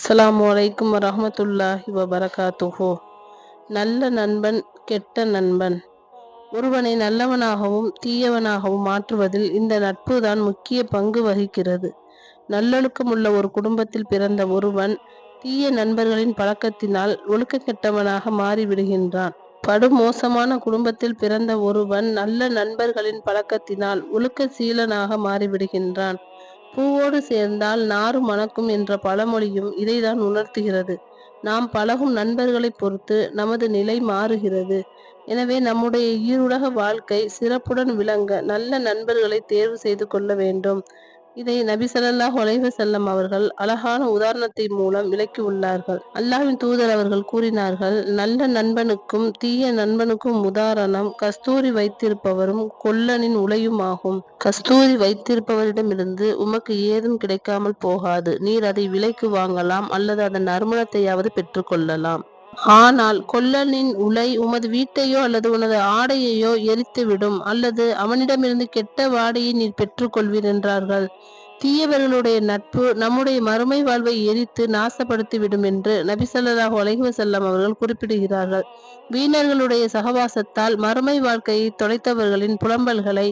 அஸ்ஸலாமு அலைக்கும் வரஹ்மத்துல்லாஹி வபரகாத்துஹு. நல்ல நண்பன், கெட்ட நண்பன். ஒருவனை நல்லவனாகவும் தீயவனாகவும் மாற்றுவதில் இந்த நட்பு தான் முக்கிய பங்கு வகிக்கிறது. நல்லொழுக்கம் உள்ள ஒரு குடும்பத்தில் பிறந்த ஒருவன் தீய நண்பர்களின் பழக்கத்தினால் ஒழுக்க கெட்டவனாக மாறிவிடுகின்றான். படுமோசமான குடும்பத்தில் பிறந்த ஒருவன் நல்ல நண்பர்களின் பழக்கத்தினால் ஒழுக்க சீலனாக மாறிவிடுகின்றான். பூவோடு சேர்ந்தால் நாறு மணக்கும் என்ற பழமொழியும் இதைதான் உணர்த்துகிறது. நாம் பழகும் நண்பர்களை பொறுத்து நமது நிலை மாறுகிறது. எனவே நம்முடைய ஈருலக வாழ்க்கை சிறப்புடன் விளங்க நல்ல நண்பர்களை தேர்வு செய்து கொள்ள வேண்டும். இதை நபி ஸல்லல்லாஹு அலைஹி வஸல்லம் அவர்கள் அழகான உதாரணத்தை மூலம் விளக்கி உள்ளார்கள். அல்லாஹ்வின் தூதர் அவர்கள் கூறினார்கள், நல்ல நண்பனுக்கும் தீய நண்பனுக்கும் உதாரணம் கஸ்தூரி வைத்திருப்பவரும் கொல்லனின் உலையும் ஆகும். கஸ்தூரி வைத்திருப்பவரிடமிருந்து உமக்கு ஏதும் கிடைக்காமல் போகாது. நீர் அதை விலைக்கு வாங்கலாம் அல்லது அதன் நறுமணத்தையாவது பெற்றுக்கொள்ளலாம். ஆனால் கொல்லனின் உலை உமது வீட்டையோ அல்லது உனது ஆடையையோ எரித்துவிடும், அல்லது அவனிடமிருந்து கெட்ட வாடையை நீர் பெற்றுக் கொள்வீர் என்றார்கள். தீயவர்களுடைய நட்பு நம்முடைய மறுமை வாழ்வை எரித்து நாசப்படுத்திவிடும் என்று நபி ஸல்லல்லாஹு அலைஹி வஸல்லம் அவர்கள் குறிப்பிடுகிறார்கள். வீணர்களுடைய சகவாசத்தால் மறுமை வாழ்க்கையை தொலைத்தவர்களின் புலம்பல்களை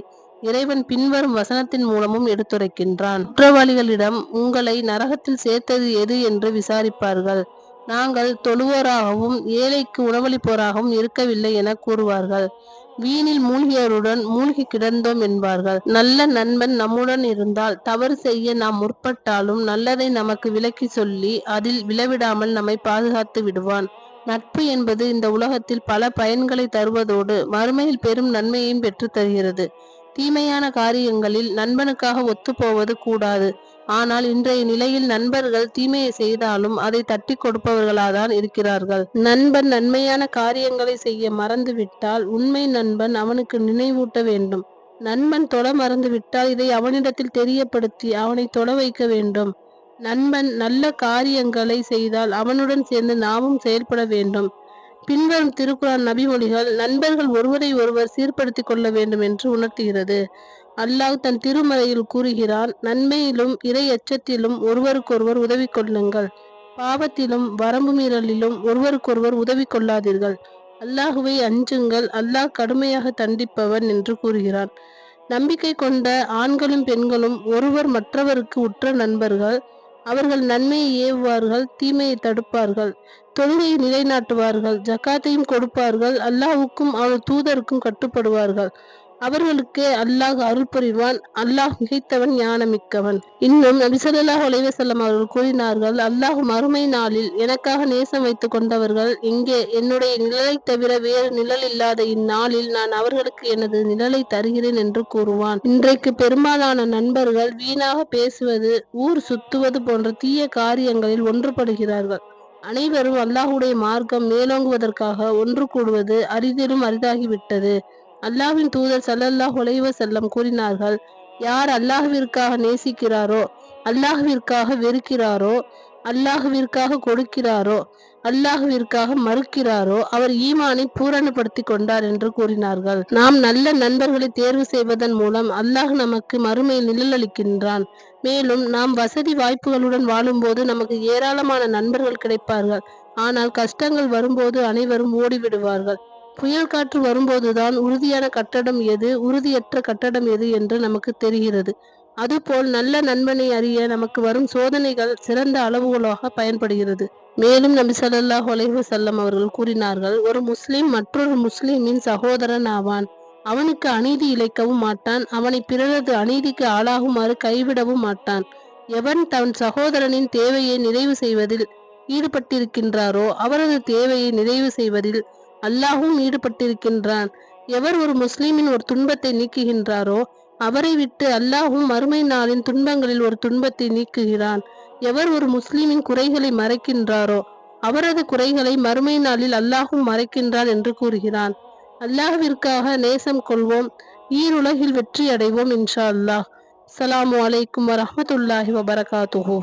இறைவன் பின்வரும் வசனத்தின் மூலமும் எடுத்துரைக்கின்றான். குற்றவாளிகளிடம் உங்களை நரகத்தில் சேர்த்தது எது என்று விசாரிப்பார்கள். நாங்கள் தொழுவோராகவும் ஏழைக்கு உணவளிப்போராகவும் இருக்கவில்லை என கூறுவார்கள். வீணில் மூழ்கியவருடன் மூழ்கி கிடந்தோம் என்பார்கள். நல்ல நண்பன் நம்முடன் இருந்தால் தவறு செய்ய நாம் முற்பட்டாலும் நல்லதை நமக்கு விளக்கி சொல்லி அதில் விழவிடாமல் நம்மை பாதுகாத்து விடுவான். நட்பு என்பது இந்த உலகத்தில் பல பயன்களை தருவதோடு மறுமையில் பெரும் நன்மையையும் பெற்று தருகிறது. தீமையான காரியங்களில் நண்பனுக்காக ஒத்துப்போவது கூடாது. ஆனால் இன்றைய நிலையில் நண்பர்கள் தீமையை செய்தாலும் அதை தட்டி கொடுப்பவர்களாதான் இருக்கிறார்கள். நண்பன் நன்மையான காரியங்களை செய்ய மறந்துவிட்டால் உண்மை நண்பன் அவனுக்கு நினைவூட்ட வேண்டும். நண்பன் தொட மறந்துவிட்டால் இதை அவனிடத்தில் தெரியப்படுத்தி அவனை தொட வைக்க வேண்டும். நண்பன் நல்ல காரியங்களை செய்தால் அவனுடன் சேர்ந்து நாமும் செயல்பட வேண்டும். பின்வரும் திருக்குர்ஆன் நபிமொழிகள் நண்பர்கள் ஒருவரை ஒருவர் சீர்படுத்திக் கொள்ள வேண்டும் என்று உணர்த்துகிறது. அல்லாஹ் தன் திருமறையில் கூறுகிறான், நன்மையிலும் இறை அச்சத்திலும் ஒருவருக்கொருவர் உதவி கொள்ளுங்கள், பாவத்திலும் வரம்பு மீறலிலும் ஒருவருக்கொருவர் உதவி கொள்ளாதீர்கள், அல்லாஹுவை அஞ்சுங்கள், அல்லாஹ் கடுமையாக தண்டிப்பவன் என்று கூறுகிறான். நம்பிக்கை கொண்ட ஆண்களும் பெண்களும் ஒருவர் மற்றவருக்கு உற்ற நண்பர்கள். அவர்கள் நன்மையை ஏவுவார்கள், தீமையை தடுப்பார்கள், தொழுகையை நிலைநாட்டுவார்கள், ஜக்காத்தையும் கொடுப்பார்கள், அல்லாஹ்வுக்கும் அவனது தூதருக்கும் கட்டுப்படுவார்கள். அவர்களுக்கே அல்லாஹ் அருள் புரிவான். அல்லாஹ் மிகைத்தவன், ஞானமிக்கவன். இன்னும் நபி ஸல்லல்லாஹு அலைஹி வஸல்லம் அவர்கள் கூறினார்கள், அல்லாஹ் மறுமை நாளில் எனக்காக நேசம் வைத்துக் கொண்டவர்கள் எங்கே? என்னுடைய நிழலை தவிர வேறு நிழல் இல்லாத இந்நாளில் நான் அவர்களுக்கு எனது நிழலை தருகிறேன் என்று கூறுவான். இன்றைக்கு பெரும்பாலான நண்பர்கள் வீணாக பேசுவது, ஊர் சுத்துவது போன்ற தீய காரியங்களில் ஒன்றுபடுகிறார்கள். அனைவரும் அல்லாஹ்வுடைய மார்க்கம் மேலோங்குவதற்காக ஒன்று கூடுவது அரிதிலும் அரிதாகிவிட்டது. அல்லாஹ்வின் தூதர் ஸல்லல்லாஹு அலைஹி வஸல்லம் கூறினார்கள், யார் அல்லாஹ்விற்காக நேசிக்கிறாரோ, அல்லாஹ்விற்காக வெறுக்கிறாரோ, அல்லாஹ்விற்காக கொடுக்கிறாரோ, அல்லாஹ்விற்காக மறுக்கிறாரோ அவர் ஈமானை பூரணப்படுத்திக் கொண்டார் என்று கூறினார்கள். நாம் நல்ல நண்பர்களை தேர்வு செய்வதன் மூலம் அல்லாஹ் நமக்கு மறுமையில் நிழலளிக்கின்றான். மேலும் நாம் வசதி வாய்ப்புகளுடன் வாழும்போது நமக்கு ஏராளமான நண்பர்கள் கிடைப்பார்கள். ஆனால் கஷ்டங்கள் வரும்போது அனைவரும் ஓடிவிடுவார்கள். புயல் காற்று வரும்போதுதான் உறுதியான கட்டடம் எது, உறுதியற்ற கட்டடம் எது என்று நமக்கு தெரிகிறது. அதுபோல் நல்ல நண்பனை அறிய நமக்கு வரும் சோதனைகள் சிறந்த அளவுகோலாக பயன்படுகிறது. மேலும் நபி ஸல்லல்லாஹு அலைஹி வஸல்லம் அவர்கள் கூறினார்கள், ஒரு முஸ்லிம் மற்றொரு முஸ்லிமின் சகோதரன் ஆவான். அவனுக்கு அநீதி இழைக்கவும் மாட்டான், அவனை பிறரது அநீதிக்கு ஆளாகுமாறு கைவிடவும் மாட்டான். எவன் தன் சகோதரனின் தேவையை நிறைவு செய்வதில் ஈடுபட்டிருக்கின்றாரோ அவரது தேவையை நிறைவு செய்வதில் அல்லாஹும் ஈடுபட்டிருக்கின்றான். எவர் ஒரு முஸ்லிமின் ஒரு துன்பத்தை நீக்குகின்றாரோ அவரை விட்டு அல்லாஹும் மறுமை நாளின் துன்பங்களில் ஒரு துன்பத்தை நீக்குகிறான். எவர் ஒரு முஸ்லிமின் குறைகளை மறைக்கின்றாரோ அவரது குறைகளை மறுமை நாளில் அல்லாஹும் மறைக்கின்றான் என்று கூறுகிறான். அல்லாஹ்விற்காக நேசம் கொள்வோம், ஈருலகில் வெற்றி அடைவோம் இன்ஷா அல்லாஹ். அஸ்ஸலாமு அலைக்கும் வரஹ்மத்துல்லாஹி வபரகாத்துஹு.